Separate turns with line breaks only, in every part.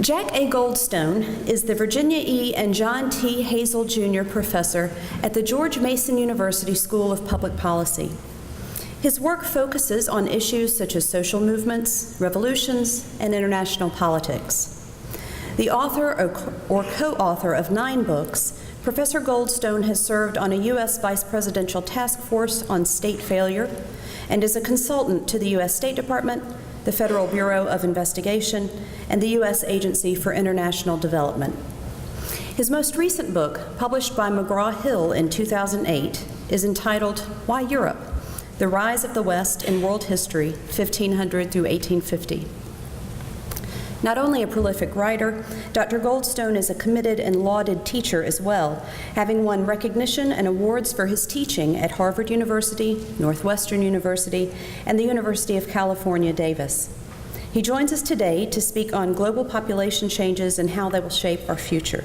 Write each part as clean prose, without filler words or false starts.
Jack A. Goldstone is the Virginia E. and John T. Hazel Jr. Professor at the George Mason University School of Public Policy. His work focuses on issues such as social movements, revolutions, and international politics. The author or co-author of 9 books, Professor Goldstone has served on a U.S. Vice Presidential Task Force on State Failure and is a consultant to the U.S. State Department, the Federal Bureau of Investigation, and the U.S. Agency for International Development. His most recent book, published by McGraw-Hill in 2008, is entitled Why Europe? The Rise of the West in World History, 1500 through 1850. Not only a prolific writer, Dr. Goldstone is a committed and lauded teacher as well, having won recognition and awards for his teaching at Harvard University, Northwestern University, and the University of California, Davis. He joins us today to speak on global population changes and how they will shape our future.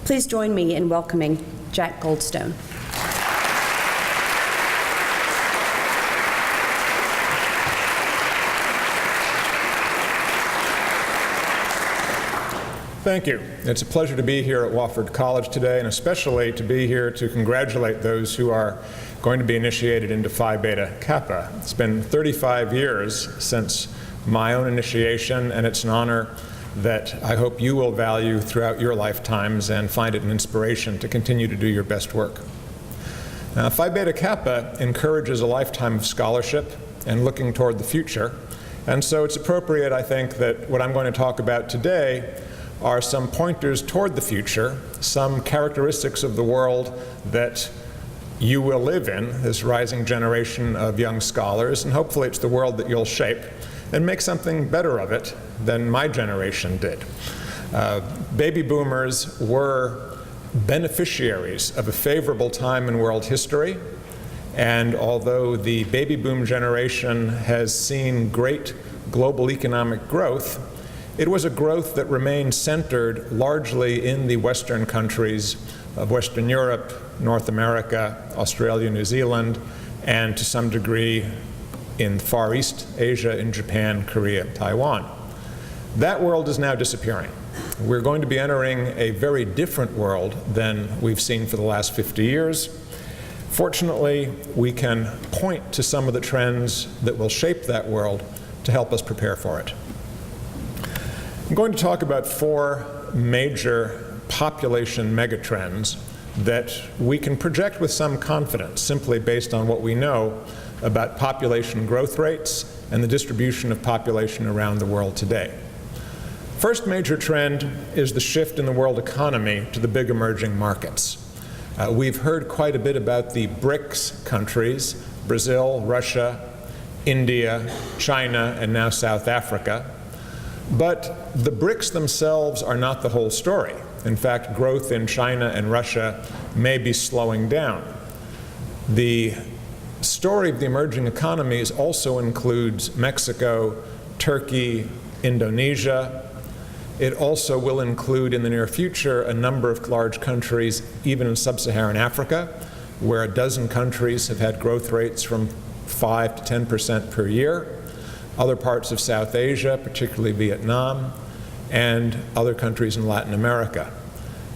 Please join me in welcoming Jack Goldstone.
Thank you. It's a pleasure to be here at Wofford College today, and especially to be here to congratulate those who are going to be initiated into Phi Beta Kappa. It's been 35 years since my own initiation, and it's an honor that I hope you will value throughout your lifetimes and find it an inspiration to continue to do your best work. Now, Phi Beta Kappa encourages a lifetime of scholarship and looking toward the future, and so it's appropriate, I think, that what I'm going to talk about today are some pointers toward the future, some characteristics of the world that you will live in, this rising generation of young scholars, and hopefully it's the world that you'll shape and make something better of it than my generation did. Baby boomers were beneficiaries of a favorable time in world history, and although the baby boom generation has seen great global economic growth, it was a growth that remained centered largely in the Western countries of Western Europe, North America, Australia, New Zealand, and to some degree in Far East Asia, in Japan, Korea, Taiwan. That world is now disappearing. We're going to be entering a very different world than we've seen for the last 50 years. Fortunately, we can point to some of the trends that will shape that world to help us prepare for it. I'm going to talk about 4 major population megatrends that we can project with some confidence simply based on what we know about population growth rates and the distribution of population around the world today. First major trend is the shift in the world economy to the big emerging markets. We've heard quite a bit about the BRICS countries, Brazil, Russia, India, China, and now South Africa. But the BRICS themselves are not the whole story. In fact, growth in China and Russia may be slowing down. The story of the emerging economies also includes Mexico, Turkey, Indonesia. It also will include in the near future a number of large countries, even in sub-Saharan Africa, where a dozen countries have had growth rates from 5 to 10% per year. Other parts of South Asia, particularly Vietnam, and other countries in Latin America.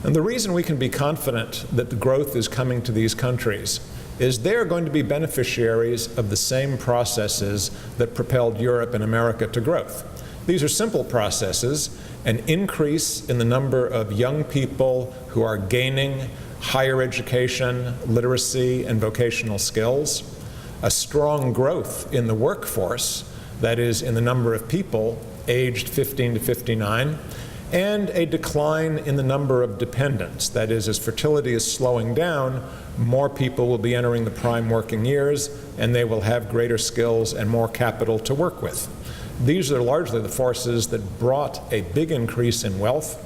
And the reason we can be confident that the growth is coming to these countries is they're going to be beneficiaries of the same processes that propelled Europe and America to growth. These are simple processes: an increase in the number of young people who are gaining higher education, literacy, and vocational skills, a strong growth in the workforce, that is, in the number of people aged 15 to 59, and a decline in the number of dependents. That is, as fertility is slowing down, more people will be entering the prime working years, and they will have greater skills and more capital to work with. These are largely the forces that brought a big increase in wealth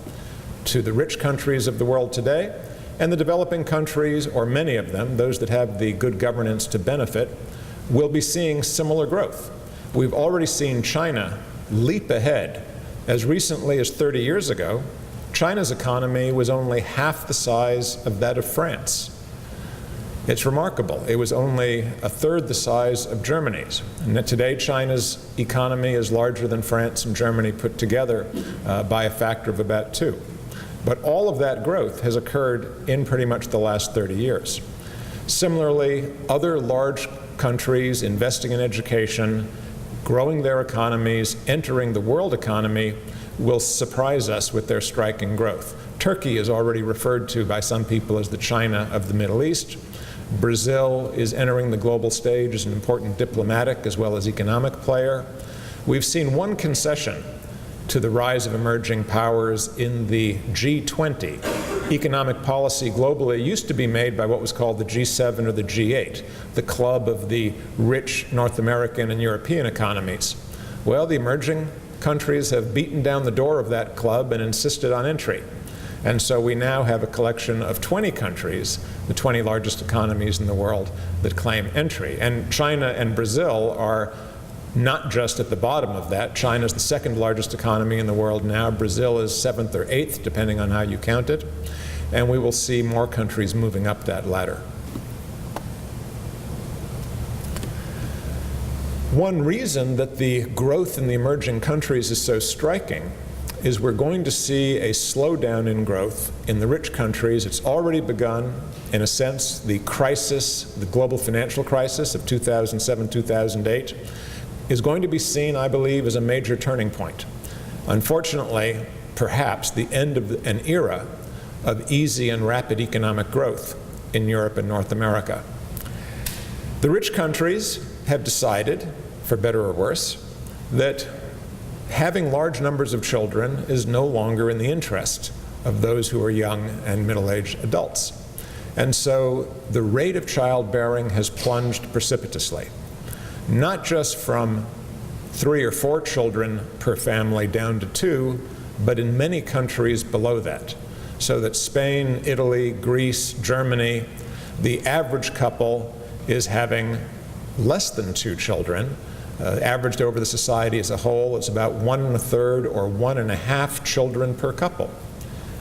to the rich countries of the world today, and the developing countries, or many of them, those that have the good governance to benefit, will be seeing similar growth. We've already seen China leap ahead. As recently as 30 years ago, China's economy was only half the size of that of France. It's remarkable. It was only a third the size of Germany's. And that today, China's economy is larger than France and Germany put together by a factor of about 2. But all of that growth has occurred in pretty much the last 30 years. Similarly, other large countries investing in education, growing their economies, entering the world economy, will surprise us with their striking growth. Turkey is already referred to by some people as the China of the Middle East. Brazil is entering the global stage as an important diplomatic as well as economic player. We've seen one concession to the rise of emerging powers in the G20. Economic policy globally used to be made by what was called the G7 or the G8, the club of the rich North American and European economies. Well, the emerging countries have beaten down the door of that club and insisted on entry. And so we now have a collection of 20 countries, the 20 largest economies in the world, that claim entry. And China and Brazil are not just at the bottom of that. China is the second largest economy in the world now. Brazil is 7th or 8th, depending on how you count it. And we will see more countries moving up that ladder. One reason that the growth in the emerging countries is so striking is we're going to see a slowdown in growth in the rich countries. It's already begun. In a sense, the crisis, the global financial crisis of 2007, 2008, is going to be seen, I believe, as a major turning point. Unfortunately, perhaps the end of an era of easy and rapid economic growth in Europe and North America. The rich countries have decided, for better or worse, that having large numbers of children is no longer in the interest of those who are young and middle-aged adults. And so the rate of childbearing has plunged precipitously, not just from 3 or 4 children per family down to 2, but in many countries below that. So that Spain, Italy, Greece, Germany, the average couple is having less than 2 children. Averaged over the society as a whole, it's about 1 1/3 or 1.5 children per couple.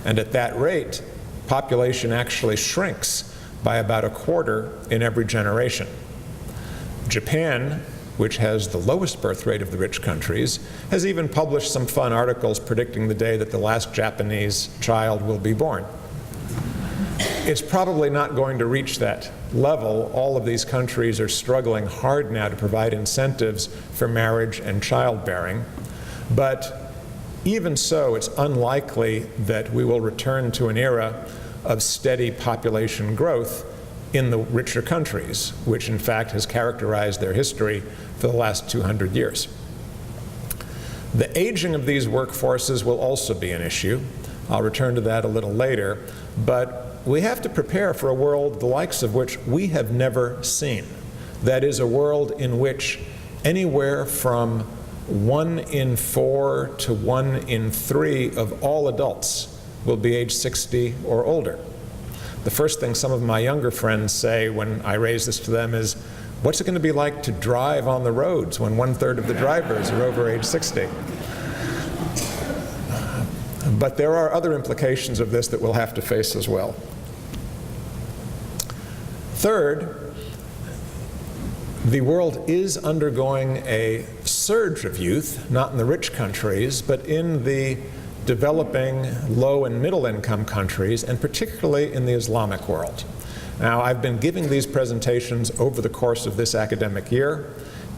And at that rate, population actually shrinks by about 1/4 in every generation. Japan, which has the lowest birth rate of the rich countries, has even published some fun articles predicting the day that the last Japanese child will be born. It's probably not going to reach that level. All of these countries are struggling hard now to provide incentives for marriage and childbearing. But even so, it's unlikely that we will return to an era of steady population growth in the richer countries, which in fact has characterized their history for the last 200 years. The aging of these workforces will also be an issue. I'll return to that a little later. But we have to prepare for a world the likes of which we have never seen. That is, a world in which anywhere from 1 in 4 to 1 in 3 of all adults will be age 60 or older. The first thing some of my younger friends say when I raise this to them is, what's it going to be like to drive on the roads when 1/3 of the drivers are over age 60? But there are other implications of this that we'll have to face as well. Third, the world is undergoing a surge of youth, not in the rich countries, but in the developing low and middle income countries, and particularly in the Islamic world. Now, I've been giving these presentations over the course of this academic year,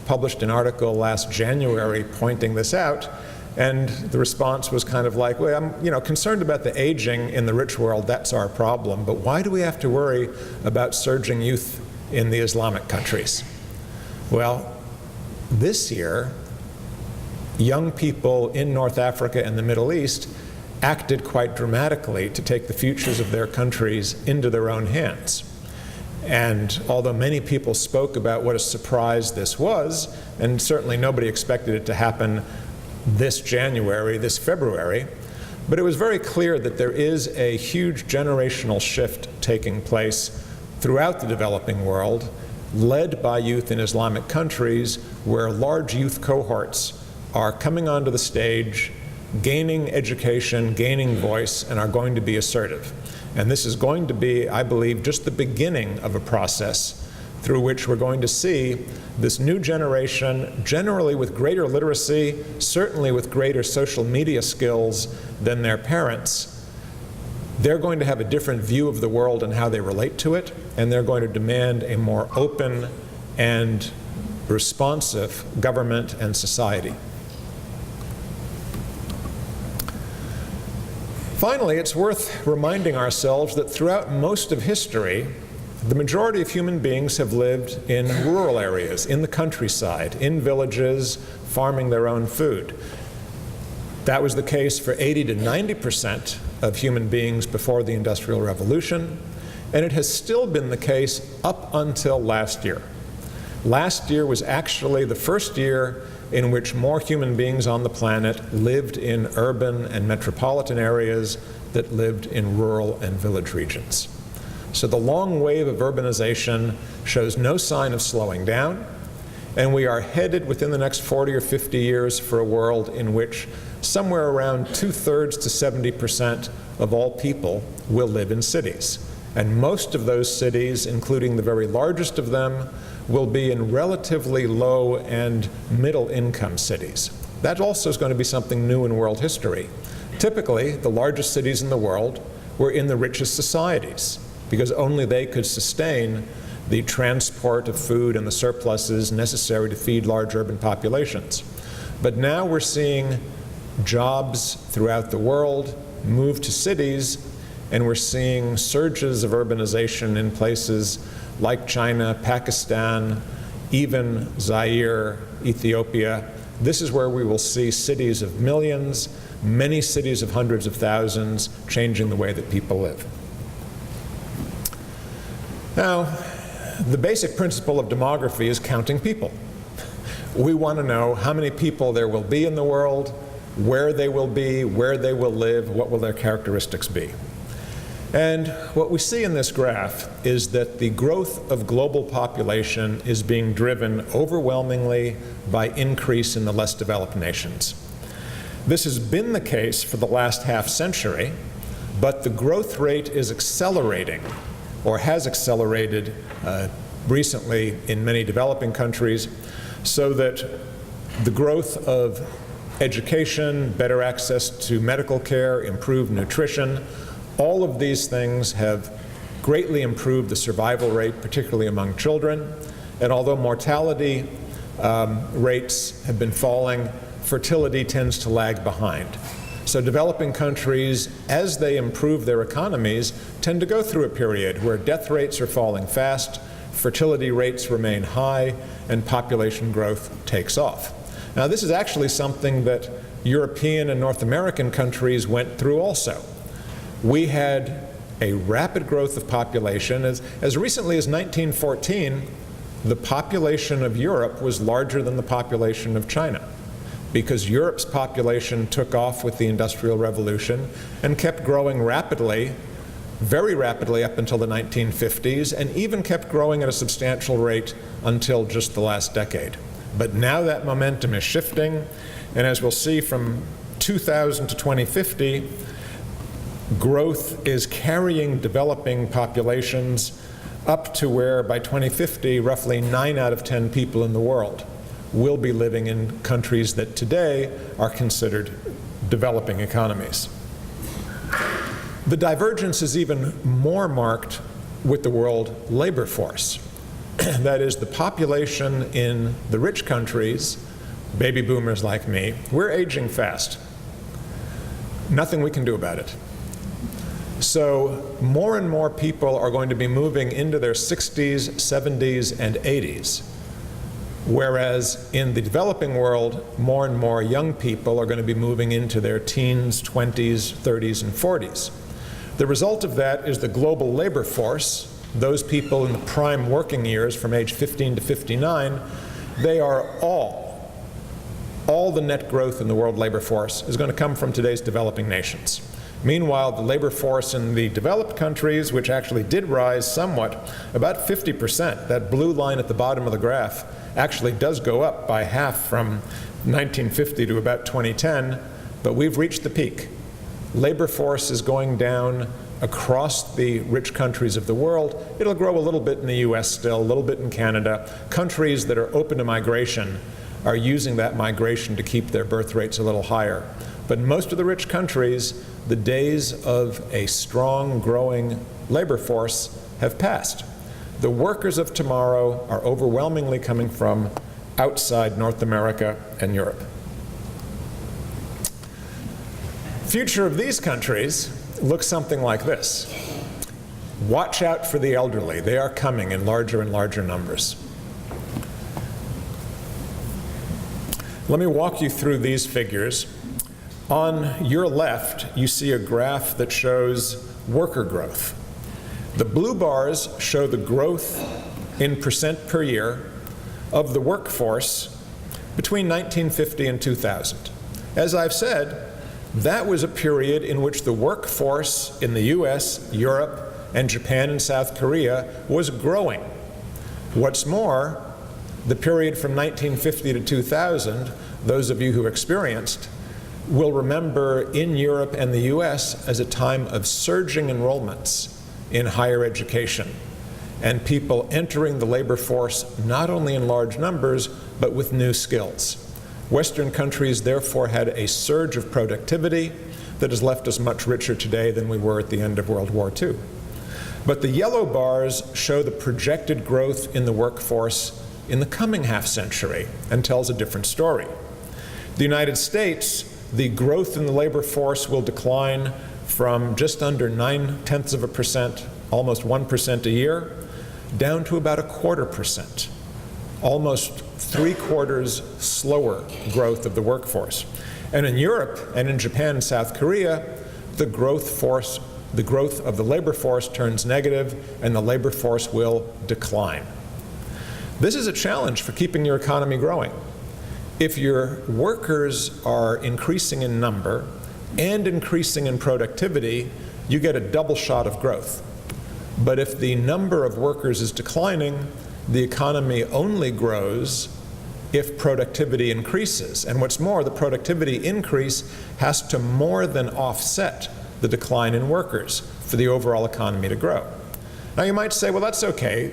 published an article last January pointing this out, and the response was kind of like, well, I'm concerned about the aging in the rich world, that's our problem, but why do we have to worry about surging youth in the Islamic countries? Well, this year, young people in North Africa and the Middle East acted quite dramatically to take the futures of their countries into their own hands. And although many people spoke about what a surprise this was, and certainly nobody expected it to happen this January, this February, but it was very clear that there is a huge generational shift taking place throughout the developing world, led by youth in Islamic countries, where large youth cohorts are coming onto the stage, gaining education, gaining voice, and are going to be assertive. And this is going to be, I believe, just the beginning of a process through which we're going to see this new generation, generally with greater literacy, certainly with greater social media skills than their parents. They're going to have a different view of the world and how they relate to it, and they're going to demand a more open and responsive government and society. Finally, it's worth reminding ourselves that throughout most of history, the majority of human beings have lived in rural areas, in the countryside, in villages, farming their own food. That was the case for 80 to 90% of human beings before the Industrial Revolution, and it has still been the case up until last year. Last year was actually the first year in which more human beings on the planet lived in urban and metropolitan areas that lived in rural and village regions. So the long wave of urbanization shows no sign of slowing down, and we are headed within the next 40 or 50 years for a world in which somewhere around 2/3 to 70% of all people will live in cities. And most of those cities, including the very largest of them, will be in relatively low and middle income cities. That also is going to be something new in world history. Typically, the largest cities in the world were in the richest societies, because only they could sustain the transport of food and the surpluses necessary to feed large urban populations. But now we're seeing jobs throughout the world move to cities, and we're seeing surges of urbanization in places like China, Pakistan, even Zaire, Ethiopia. This is where we will see cities of millions, many cities of hundreds of thousands, changing the way that people live. Now, the basic principle of demography is counting people. We want to know how many people there will be in the world, where they will be, where they will live, what will their characteristics be. And what we see in this graph is that the growth of global population is being driven overwhelmingly by increase in the less developed nations. This has been the case for the last half century, but the growth rate is accelerating, or has accelerated recently in many developing countries, so that the growth of education, better access to medical care, improved nutrition, all of these things have greatly improved the survival rate, particularly among children. And although mortality rates have been falling, fertility tends to lag behind. So developing countries, as they improve their economies, tend to go through a period where death rates are falling fast, fertility rates remain high, and population growth takes off. Now, this is actually something that European and North American countries went through also. We had a rapid growth of population. As recently as 1914, the population of Europe was larger than the population of China, because Europe's population took off with the Industrial Revolution and kept growing rapidly, very rapidly up until the 1950s, and even kept growing at a substantial rate until just the last decade. But now that momentum is shifting, and as we'll see from 2000 to 2050, growth is carrying developing populations up to where by 2050, roughly 9 out of 10 people in the world will be living in countries that today are considered developing economies. The divergence is even more marked with the world labor force. That is, the population in the rich countries, baby boomers like me, we're aging fast. Nothing we can do about it. So more and more people are going to be moving into their 60s, 70s, and 80s, whereas in the developing world, more and more young people are going to be moving into their teens, 20s, 30s, and 40s. The result of that is the global labor force, those people in the prime working years from age 15 to 59, they are all the net growth in the world labor force is going to come from today's developing nations. Meanwhile, the labor force in the developed countries, which actually did rise somewhat, about 50%, that blue line at the bottom of the graph, actually does go up by half from 1950 to about 2010. but we've reached the peak. Labor force is going down across the rich countries of the world. It'll grow a little bit in the US still, a little bit in Canada. Countries that are open to migration are using that migration to keep their birth rates a little higher. But in most of the rich countries, the days of a strong, growing labor force have passed. The workers of tomorrow are overwhelmingly coming from outside North America and Europe. Future of these countries looks something like this. Watch out for the elderly. They are coming in larger and larger numbers. Let me walk you through these figures. On your left, you see a graph that shows worker growth. The blue bars show the growth in percent per year of the workforce between 1950 and 2000. As I've said, that was a period in which the workforce in the US, Europe, and Japan and South Korea was growing. What's more, the period from 1950 to 2000, those of you who experienced, will remember in Europe and the US as a time of surging enrollments in higher education and people entering the labor force not only in large numbers, but with new skills. Western countries therefore had a surge of productivity that has left us much richer today than we were at the end of World War II. But the yellow bars show the projected growth in the workforce in the coming half century and tells a different story. The United States, the growth in the labor force will decline from just under 0.9%, almost 1% a year, down to about 0.25%, almost 3/4 slower growth of the workforce. And in Europe and in Japan and South Korea, the growth of the labor force turns negative and the labor force will decline. This is a challenge for keeping your economy growing. If your workers are increasing in number and increasing in productivity, you get a double shot of growth. But if the number of workers is declining, the economy only grows if productivity increases. And what's more, the productivity increase has to more than offset the decline in workers for the overall economy to grow. Now you might say, well, that's okay,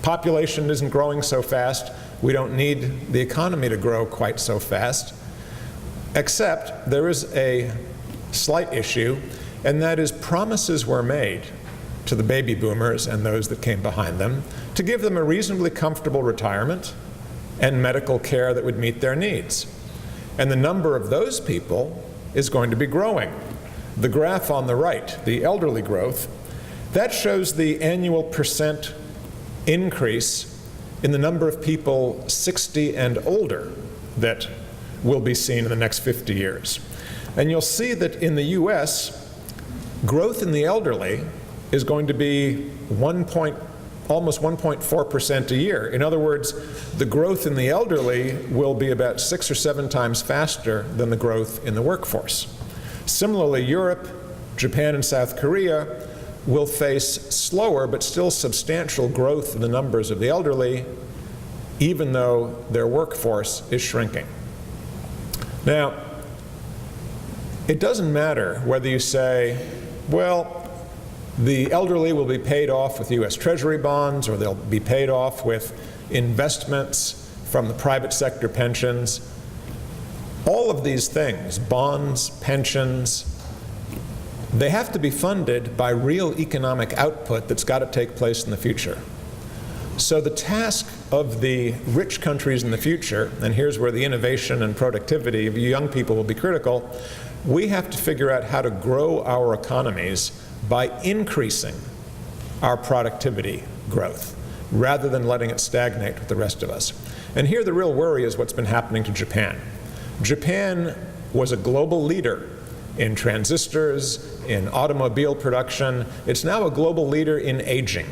population isn't growing so fast, we don't need the economy to grow quite so fast, except there is a slight issue, and that is promises were made to the baby boomers and those that came behind them to give them a reasonably comfortable retirement and medical care that would meet their needs. And the number of those people is going to be growing. The graph on the right, the elderly growth, that shows the annual percent increase in the number of people 60 and older that will be seen in the next 50 years. And you'll see that in the US, growth in the elderly is going to be almost 1.4% a year. In other words, the growth in the elderly will be about 6 or 7 times faster than the growth in the workforce. Similarly, Europe, Japan, and South Korea will face slower but still substantial growth in the numbers of the elderly, even though their workforce is shrinking. Now, it doesn't matter whether you say, well, the elderly will be paid off with US Treasury bonds, or they'll be paid off with investments from the private sector pensions. All of these things, bonds, pensions, they have to be funded by real economic output that's got to take place in the future. So the task of the rich countries in the future, and here's where the innovation and productivity of you young people will be critical, we have to figure out how to grow our economies by increasing our productivity growth rather than letting it stagnate with the rest of us. And here the real worry is what's been happening to Japan. Japan was a global leader in transistors, in automobile production. It's now a global leader in aging.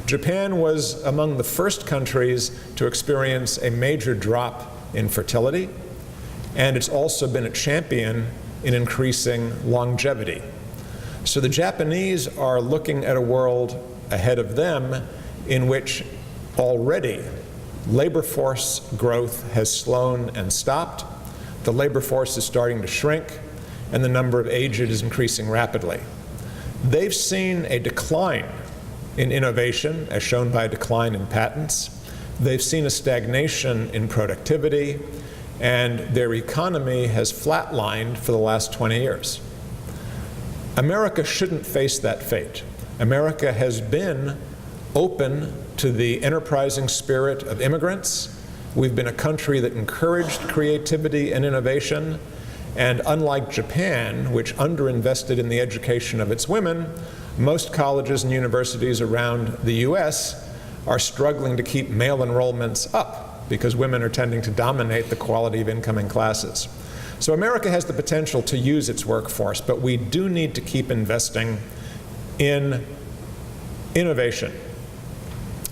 Japan was among the first countries to experience a major drop in fertility, and it's also been a champion in increasing longevity. So the Japanese are looking at a world ahead of them in which already labor force growth has slowed and stopped. the labor force is starting to shrink, and the number of aged is increasing rapidly. They've seen a decline in innovation, as shown by a decline in patents. They've seen a stagnation in productivity, and their economy has flatlined for the last 20 years. America shouldn't face that fate. America has been open to the enterprising spirit of immigrants. We've been a country that encouraged creativity and innovation, and unlike Japan, which underinvested in the education of its women, most colleges and universities around the US are struggling to keep male enrollments up because women are tending to dominate the quality of incoming classes. So America has the potential to use its workforce, but we do need to keep investing in innovation.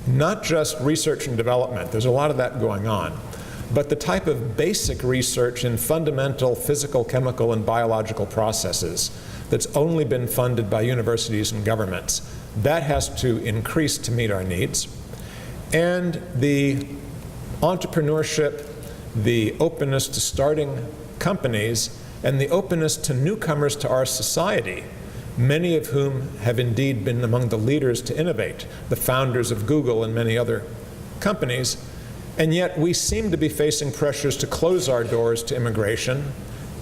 Not just research and development, there's a lot of that going on, but the type of basic research in fundamental physical, chemical, and biological processes that's only been funded by universities and governments, that has to increase to meet our needs. And the entrepreneurship, the openness to starting companies, and the openness to newcomers to our society, many of whom have indeed been among the leaders to innovate, the founders of Google and many other companies, and yet we seem to be facing pressures to close our doors to immigration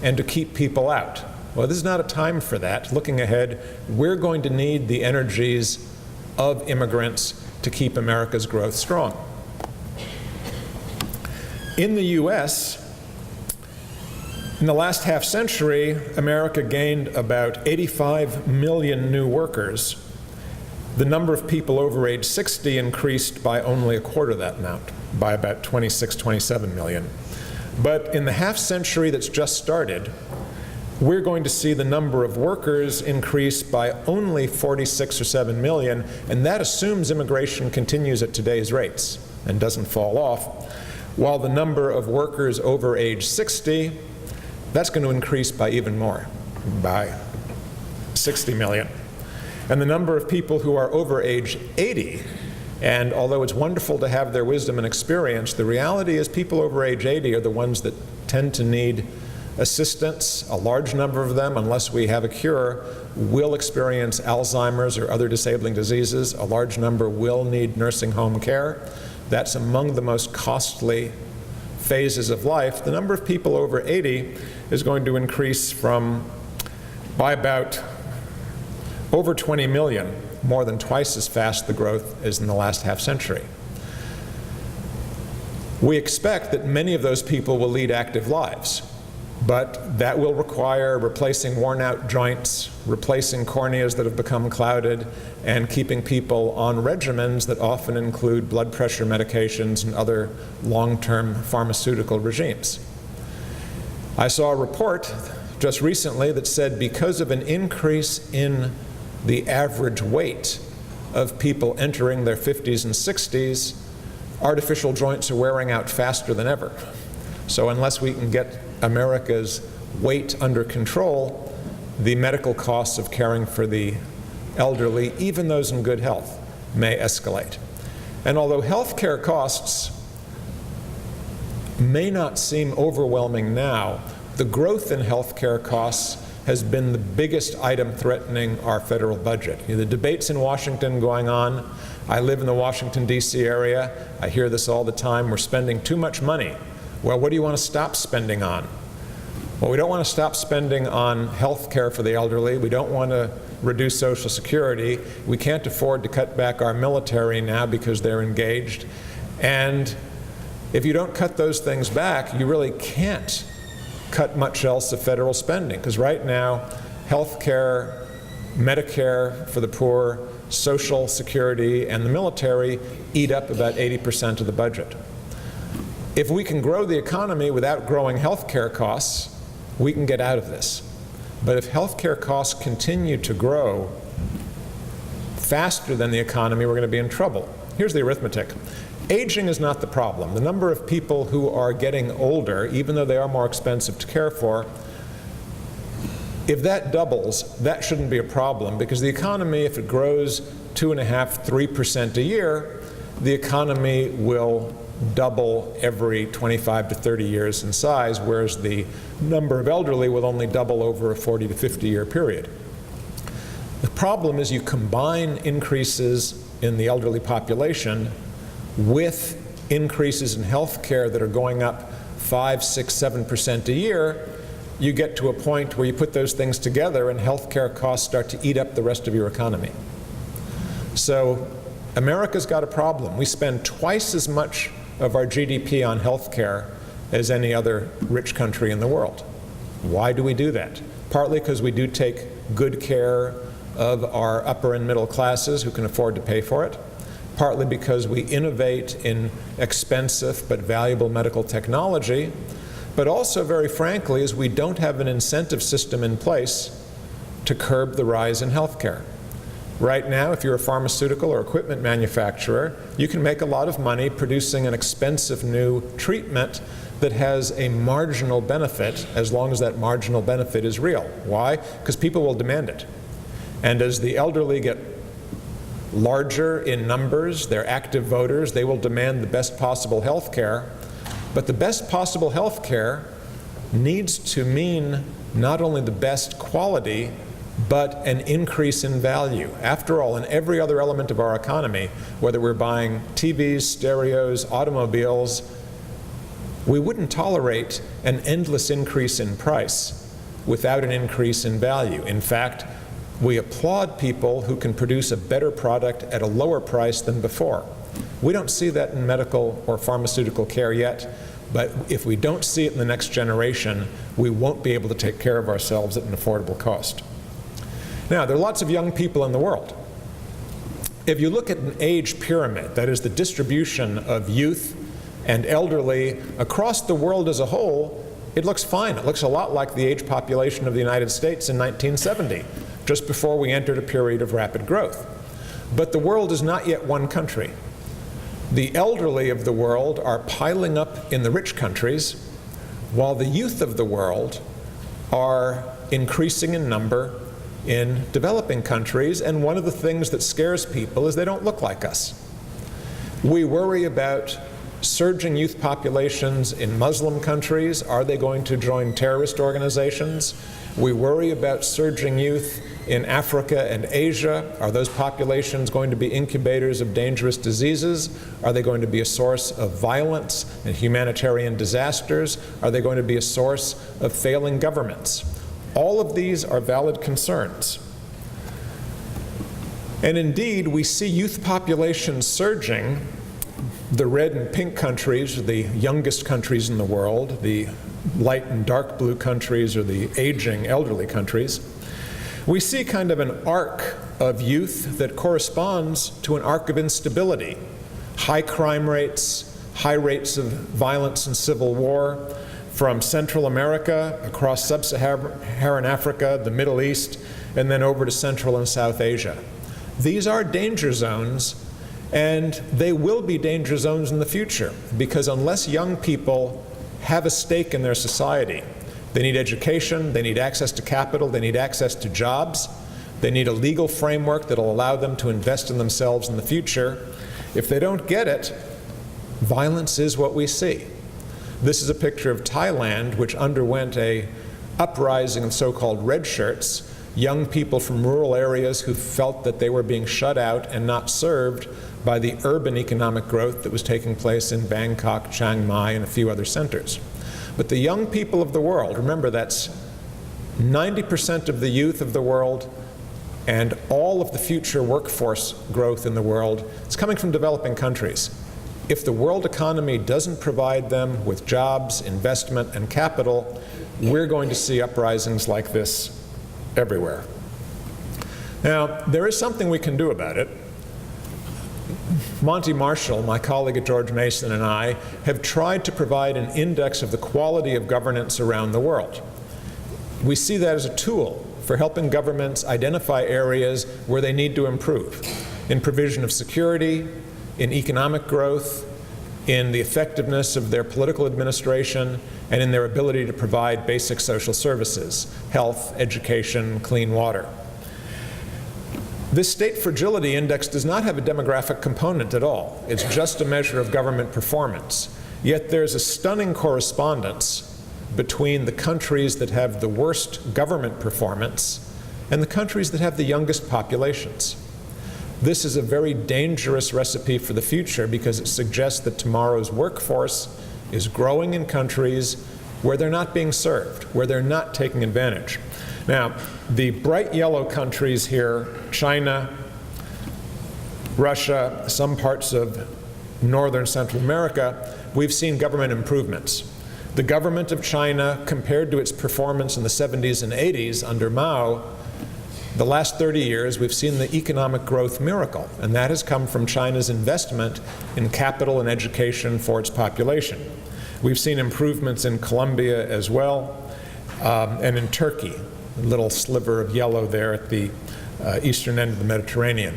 and to keep people out. Well, this is not a time for that. Looking ahead, we're going to need the energies of immigrants to keep America's growth strong. In the US, in the last half century, America gained about 85 million new workers. The number of people over age 60 increased by only a quarter of that amount, by about 26, 27 million. But in the half century that's just started, we're going to see the number of workers increase by only 46 or 7 million, and that assumes immigration continues at today's rates and doesn't fall off, while the number of workers over age 60, that's going to increase by even more, by 60 million. And the number of people who are over age 80, and although it's wonderful to have their wisdom and experience, the reality is people over age 80 are the ones that tend to need assistance. A large number of them, unless we have a cure, will experience Alzheimer's or other disabling diseases. A large number will need nursing home care. That's among the most costly phases of life. The number of people over 80 is going to increase by about over 20 million, more than twice as fast the growth as in the last half century. We expect that many of those people will lead active lives, but that will require replacing worn-out joints, replacing corneas that have become clouded, and keeping people on regimens that often include blood pressure medications and other long-term pharmaceutical regimes. I saw a report just recently that said because of an increase in the average weight of people entering their 50s and 60s, artificial joints are wearing out faster than ever. So unless we can get America's weight under control, the medical costs of caring for the elderly, even those in good health, may escalate. And although health care costs may not seem overwhelming now, the growth in health care costs has been the biggest item threatening our federal budget. The debates in Washington going on. I live in the Washington, D.C. area. I hear this all the time. We're spending too much money. Well, what do you want to stop spending on? Well, we don't want to stop spending on health care for the elderly. We don't want to reduce Social Security. We can't afford to cut back our military now because they're engaged. And if you don't cut those things back, you really can't cut much else of federal spending, because right now, health care, Medicare for the poor, Social Security, and the military eat up about 80% of the budget. If we can grow the economy without growing health care costs, we can get out of this. But if health care costs continue to grow faster than the economy, we're going to be in trouble. Here's the arithmetic. Aging is not the problem. The number of people who are getting older, even though they are more expensive to care for, if that doubles, that shouldn't be a problem, because the economy, if it grows 2.5%, 3% a year, the economy will double every 25 to 30 years in size, whereas the number of elderly will only double over a 40 to 50 year period. The problem is you combine increases in the elderly population with increases in health care that are going up 5, 6, 7% a year, you get to a point where you put those things together and health care costs start to eat up the rest of your economy. So America's got a problem. We spend twice as much of our GDP on health care as any other rich country in the world. Why do we do that? Partly because we do take good care of our upper and middle classes who can afford to pay for it. Partly because we innovate in expensive but valuable medical technology. But also, very frankly, is we don't have an incentive system in place to curb the rise in health care. Right now, if you're a pharmaceutical or equipment manufacturer, you can make a lot of money producing an expensive new treatment that has a marginal benefit as long as that marginal benefit is real. Why? Because people will demand it. And as the elderly get larger in numbers, they're active voters, they will demand the best possible health care. But the best possible health care needs to mean not only the best quality, but an increase in value. After all, in every other element of our economy, whether we're buying TVs, stereos, automobiles, we wouldn't tolerate an endless increase in price without an increase in value. In fact, we applaud people who can produce a better product at a lower price than before. We don't see that in medical or pharmaceutical care yet, but if we don't see it in the next generation, we won't be able to take care of ourselves at an affordable cost. Now, there are lots of young people in the world. If you look at an age pyramid, that is the distribution of youth and elderly across the world as a whole, it looks fine. It looks a lot like the age population of the United States in 1970, just before we entered a period of rapid growth. But the world is not yet one country. The elderly of the world are piling up in the rich countries, while the youth of the world are increasing in number in developing countries, and one of the things that scares people is they don't look like us. We worry about surging youth populations in Muslim countries. Are they going to join terrorist organizations? We worry about surging youth in Africa and Asia. Are those populations going to be incubators of dangerous diseases? Are they going to be a source of violence and humanitarian disasters? Are they going to be a source of failing governments? All of these are valid concerns. And indeed, we see youth populations surging. The red and pink countries are the youngest countries in the world. The light and dark blue countries are the aging, elderly countries. We see kind of an arc of youth that corresponds to an arc of instability. High crime rates, high rates of violence and civil war, from Central America, across sub-Saharan Africa, the Middle East, and then over to Central and South Asia. These are danger zones, and they will be danger zones in the future, because unless young people have a stake in their society, they need education, they need access to capital, they need access to jobs, they need a legal framework that will allow them to invest in themselves in the future. If they don't get it, violence is what we see. This is a picture of Thailand, which underwent an uprising of so-called red shirts, young people from rural areas who felt that they were being shut out and not served by the urban economic growth that was taking place in Bangkok, Chiang Mai, and a few other centers. But the young people of the world, remember that's 90% of the youth of the world and all of the future workforce growth in the world, it's coming from developing countries. If the world economy doesn't provide them with jobs, investment, and capital, we're going to see uprisings like this everywhere. Now, there is something we can do about it. Monty Marshall, my colleague at George Mason, and I have tried to provide an index of the quality of governance around the world. We see that as a tool for helping governments identify areas where they need to improve in provision of security, in economic growth, in the effectiveness of their political administration, and in their ability to provide basic social services, health, education, clean water. This state fragility index does not have a demographic component at all. It's just a measure of government performance. Yet there's a stunning correspondence between the countries that have the worst government performance and the countries that have the youngest populations. This is a very dangerous recipe for the future because it suggests that tomorrow's workforce is growing in countries where they're not being served, where they're not taking advantage. Now, the bright yellow countries here, China, Russia, some parts of northern Central America, we've seen government improvements. The government of China, compared to its performance in the 70s and 80s under Mao, the last 30 years, we've seen the economic growth miracle, and that has come from China's investment in capital and education for its population. We've seen improvements in Colombia as well, and in Turkey, a little sliver of yellow there at the eastern end of the Mediterranean.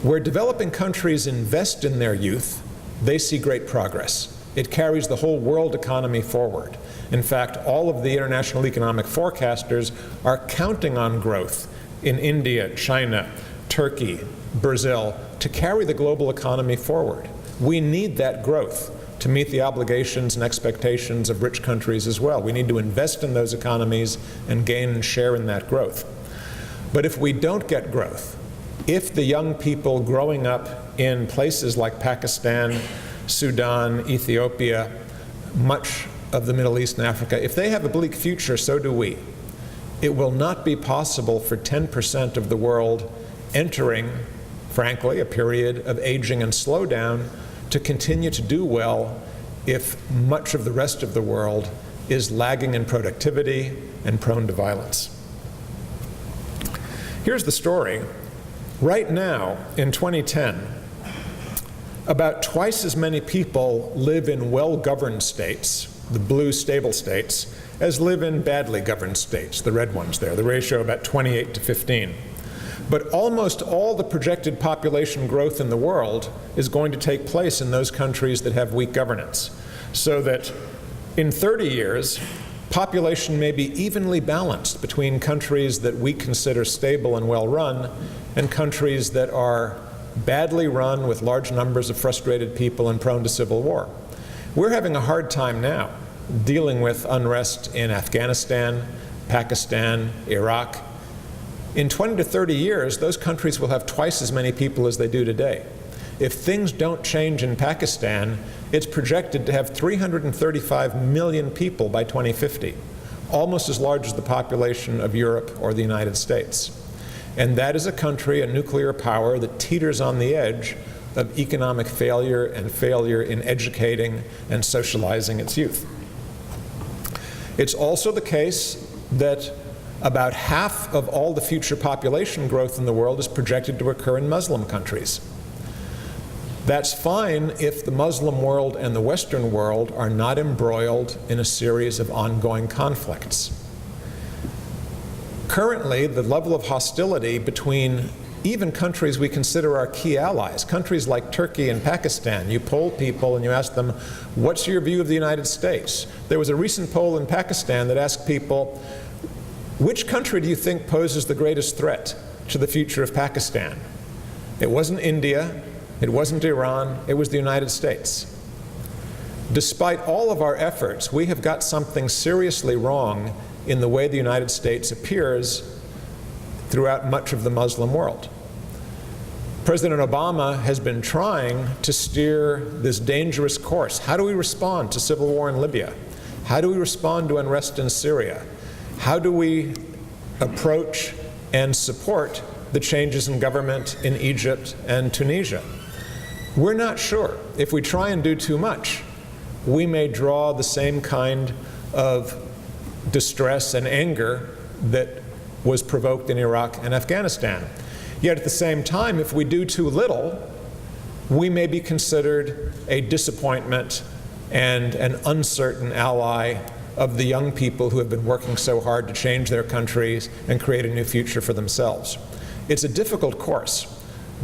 Where developing countries invest in their youth, they see great progress. It carries the whole world economy forward. In fact, all of the international economic forecasters are counting on growth in India, China, Turkey, Brazil, to carry the global economy forward. We need that growth to meet the obligations and expectations of rich countries as well. We need to invest in those economies and gain and share in that growth. But if we don't get growth, if the young people growing up in places like Pakistan, Sudan, Ethiopia, much of the Middle East and Africa, if they have a bleak future, so do we. It will not be possible for 10% of the world entering, frankly, a period of aging and slowdown to continue to do well if much of the rest of the world is lagging in productivity and prone to violence. Here's the story. Right now, in 2010, about twice as many people live in well-governed states, the blue stable states, as live in badly governed states, the red ones there, the ratio about 28 to 15. But almost all the projected population growth in the world is going to take place in those countries that have weak governance. So that in 30 years, population may be evenly balanced between countries that we consider stable and well-run and countries that are badly run with large numbers of frustrated people and prone to civil war. We're having a hard time now dealing with unrest in Afghanistan, Pakistan, Iraq. In 20 to 30 years, those countries will have twice as many people as they do today. If things don't change in Pakistan, it's projected to have 335 million people by 2050, almost as large as the population of Europe or the United States. And that is a country, a nuclear power, that teeters on the edge of economic failure and failure in educating and socializing its youth. It's also the case that about half of all the future population growth in the world is projected to occur in Muslim countries. That's fine if the Muslim world and the Western world are not embroiled in a series of ongoing conflicts. Currently, the level of hostility between even countries we consider our key allies, countries like Turkey and Pakistan, you poll people and you ask them, what's your view of the United States? There was a recent poll in Pakistan that asked people, which country do you think poses the greatest threat to the future of Pakistan? It wasn't India, it wasn't Iran, it was the United States. Despite all of our efforts, we have got something seriously wrong in the way the United States appears throughout much of the Muslim world. President Obama has been trying to steer this dangerous course. How do we respond to civil war in Libya? How do we respond to unrest in Syria? How do we approach and support the changes in government in Egypt and Tunisia? We're not sure. If we try and do too much, we may draw the same kind of distress and anger that was provoked in Iraq and Afghanistan. Yet at the same time, if we do too little, we may be considered a disappointment and an uncertain ally of the young people who have been working so hard to change their countries and create a new future for themselves. It's a difficult course,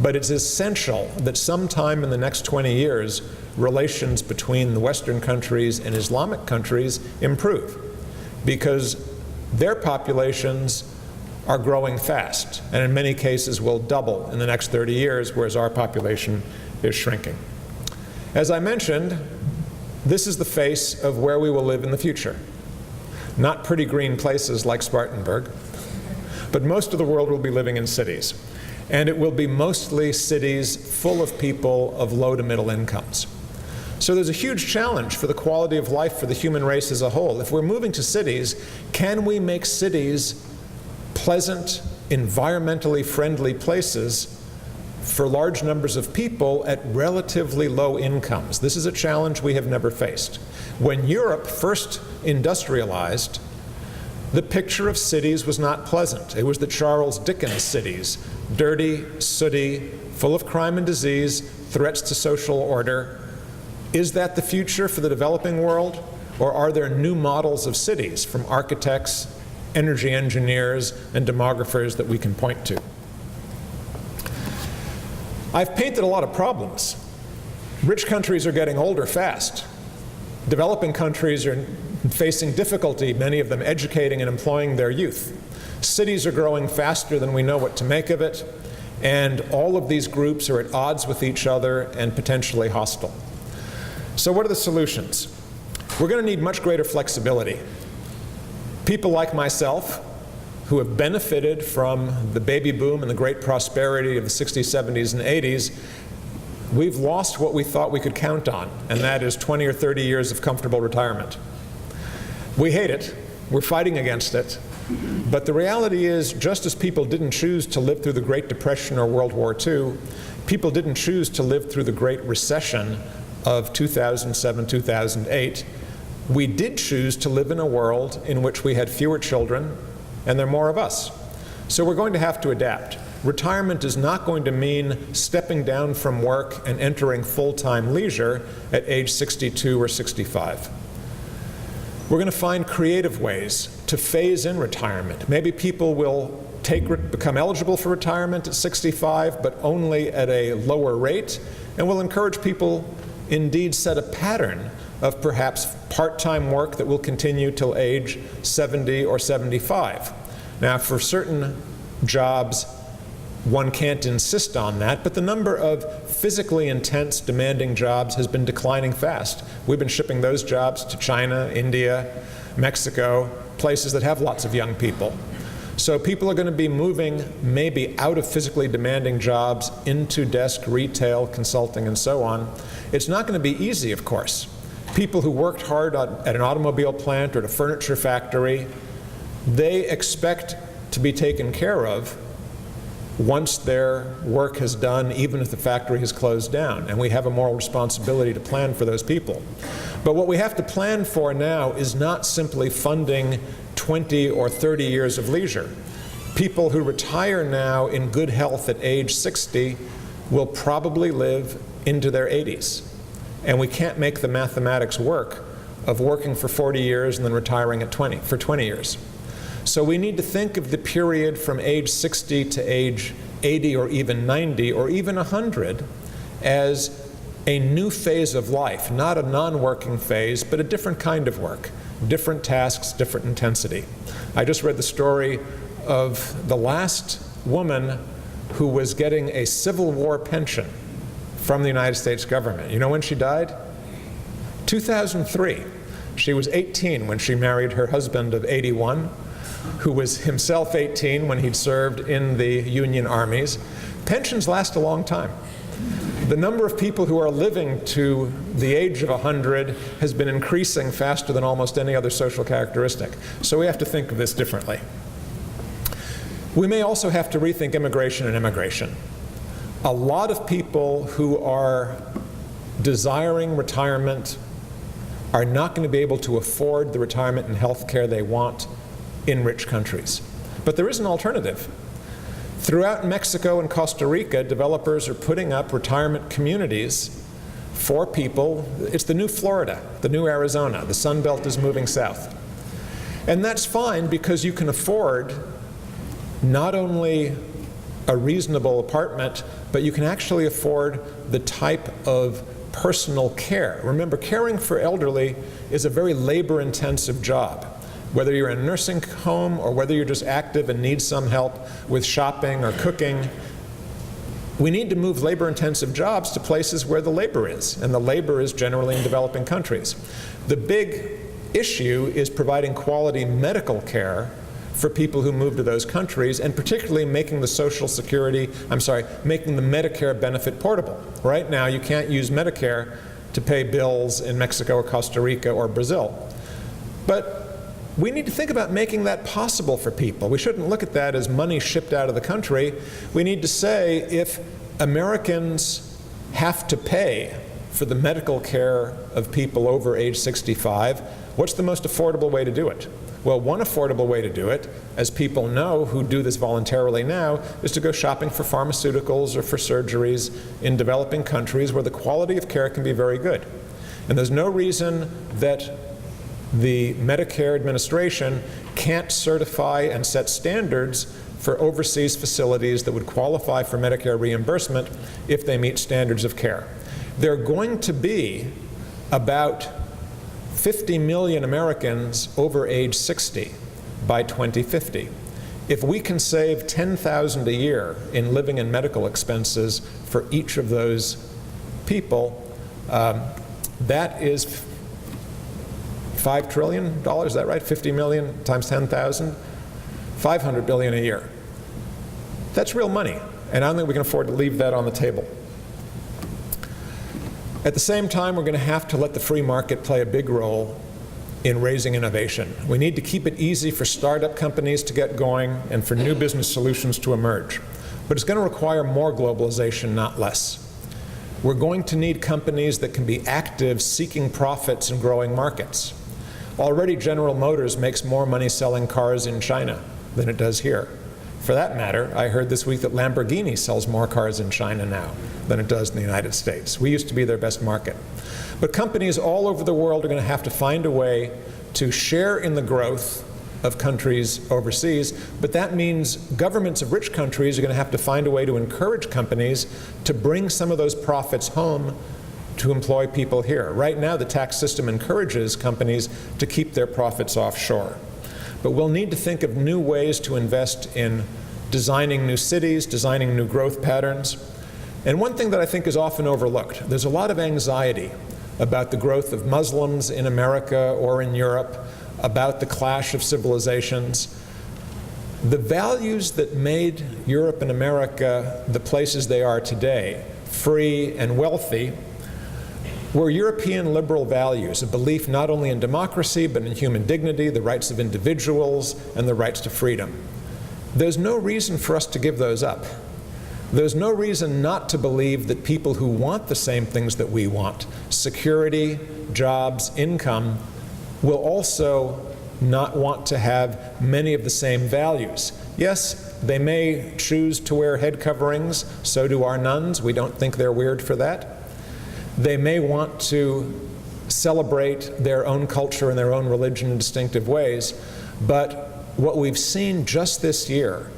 but it's essential that sometime in the next 20 years, relations between the Western countries and Islamic countries improve, because their populations are growing fast, and in many cases will double in the next 30 years, whereas our population is shrinking. As I mentioned, this is the face of where we will live in the future. Not pretty green places like Spartanburg, but most of the world will be living in cities. And it will be mostly cities full of people of low to middle incomes. So there's a huge challenge for the quality of life for the human race as a whole. If we're moving to cities, can we make cities pleasant, environmentally friendly places for large numbers of people at relatively low incomes? This is a challenge we have never faced. When Europe first industrialized, the picture of cities was not pleasant. It was the Charles Dickens cities, dirty, sooty, full of crime and disease, threats to social order. Is that the future for the developing world? Or are there new models of cities from architects, energy engineers, and demographers that we can point to? I've painted a lot of problems. Rich countries are getting older fast. Developing countries are facing difficulty, many of them educating and employing their youth. Cities are growing faster than we know what to make of it, and all of these groups are at odds with each other and potentially hostile. So what are the solutions? We're going to need much greater flexibility. People like myself, who have benefited from the baby boom and the great prosperity of the 60s, 70s, and 80s, we've lost what we thought we could count on, and that is 20 or 30 years of comfortable retirement. We hate it. We're fighting against it. But the reality is, just as people didn't choose to live through the Great Depression or World War II, people didn't choose to live through the Great Recession of 2007, 2008. We did choose to live in a world in which we had fewer children and there are more of us. So we're going to have to adapt. Retirement is not going to mean stepping down from work and entering full-time leisure at age 62 or 65. We're going to find creative ways to phase in retirement. Maybe people will become eligible for retirement at 65, but only at a lower rate, and we'll encourage people, indeed set a pattern of perhaps part-time work that will continue till age 70 or 75. Now, for certain jobs, one can't insist on that, but the number of physically intense, demanding jobs has been declining fast. We've been shipping those jobs to China, India, Mexico, places that have lots of young people. So people are going to be moving maybe out of physically demanding jobs into desk retail, consulting, and so on. It's not going to be easy, of course. People who worked hard at an automobile plant or at a furniture factory, they expect to be taken care of once their work has done, even if the factory has closed down. And we have a moral responsibility to plan for those people. But what we have to plan for now is not simply funding 20 or 30 years of leisure. People who retire now in good health at age 60 will probably live into their 80s. And we can't make the mathematics work of working for 40 years and then retiring at 20 years. So we need to think of the period from age 60 to age 80 or even 90 or even 100 as a new phase of life, not a non-working phase, but a different kind of work, different tasks, different intensity. I just read the story of the last woman who was getting a Civil War pension from the United States government. You know when she died? 2003. She was 18 when she married her husband of 81, who was himself 18 when he'd served in the Union armies. Pensions last a long time. The number of people who are living to the age of 100 has been increasing faster than almost any other social characteristic. So we have to think of this differently. We may also have to rethink immigration and immigration. A lot of people who are desiring retirement are not going to be able to afford the retirement and health care they want in rich countries. But there is an alternative. Throughout Mexico and Costa Rica, developers are putting up retirement communities for people. It's the new Florida, the new Arizona. The Sun Belt is moving south. And that's fine because you can afford not only a reasonable apartment, but you can actually afford the type of personal care. Remember, caring for elderly is a very labor-intensive job. Whether you're in a nursing home or whether you're just active and need some help with shopping or cooking, we need to move labor-intensive jobs to places where the labor is, and the labor is generally in developing countries. The big issue is providing quality medical care for people who move to those countries, and particularly making the making the Medicare benefit portable. Right now, you can't use Medicare to pay bills in Mexico or Costa Rica or Brazil. But we need to think about making that possible for people. We shouldn't look at that as money shipped out of the country. We need to say, if Americans have to pay for the medical care of people over age 65, what's the most affordable way to do it? Well, one affordable way to do it, as people know who do this voluntarily now, is to go shopping for pharmaceuticals or for surgeries in developing countries where the quality of care can be very good. And there's no reason that the Medicare administration can't certify and set standards for overseas facilities that would qualify for Medicare reimbursement if they meet standards of care. There are going to be about 50 million Americans over age 60 by 2050. If we can save $10,000 a year in living and medical expenses for each of those people, that is $5 trillion, is that right? 50 million times 10,000? $500 billion a year. That's real money, and I don't think we can afford to leave that on the table. At the same time, we're going to have to let the free market play a big role in raising innovation. We need to keep it easy for startup companies to get going and for new business solutions to emerge. But it's going to require more globalization, not less. We're going to need companies that can be active, seeking profits in growing markets. Already, General Motors makes more money selling cars in China than it does here. For that matter, I heard this week that Lamborghini sells more cars in China now than it does in the United States. We used to be their best market. But companies all over the world are going to have to find a way to share in the growth of countries overseas, but that means governments of rich countries are going to have to find a way to encourage companies to bring some of those profits home to employ people here. Right now, the tax system encourages companies to keep their profits offshore. But we'll need to think of new ways to invest in designing new cities, designing new growth patterns. And one thing that I think is often overlooked, there's a lot of anxiety about the growth of Muslims in America or in Europe, about the clash of civilizations. The values that made Europe and America the places they are today, free and wealthy, were European liberal values, a belief not only in democracy, but in human dignity, the rights of individuals, and the rights to freedom. There's no reason for us to give those up. There's no reason not to believe that people who want the same things that we want, security, jobs, income, will also not want to have many of the same values. Yes, they may choose to wear head coverings, so do our nuns. We don't think they're weird for that. They may want to celebrate their own culture and their own religion in distinctive ways, but what we've seen just this year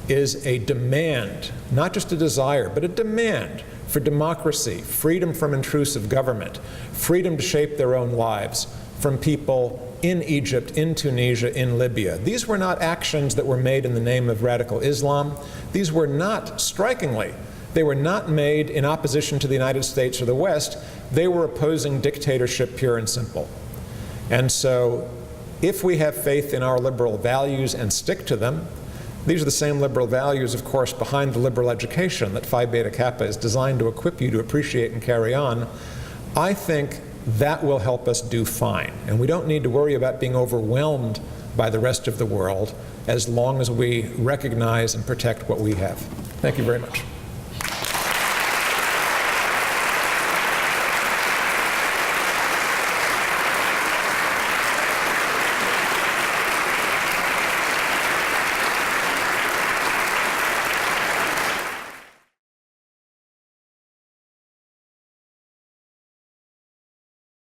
is a demand, not just a desire, but a demand for democracy, freedom from intrusive government, freedom to shape their own lives from people in Egypt, in Tunisia, in Libya. These were not actions that were made in the name of radical Islam. These were not, strikingly, they were not made in opposition to the United States or the West. They were opposing dictatorship, pure and simple. And so, if we have faith in our liberal values and stick to them, these are the same liberal values, of course, behind the liberal education that Phi Beta Kappa is designed to equip you to appreciate and carry on. I think that will help us do fine. And we don't need to worry about being overwhelmed by the rest of the world as long as we recognize and protect what we have. Thank you very much.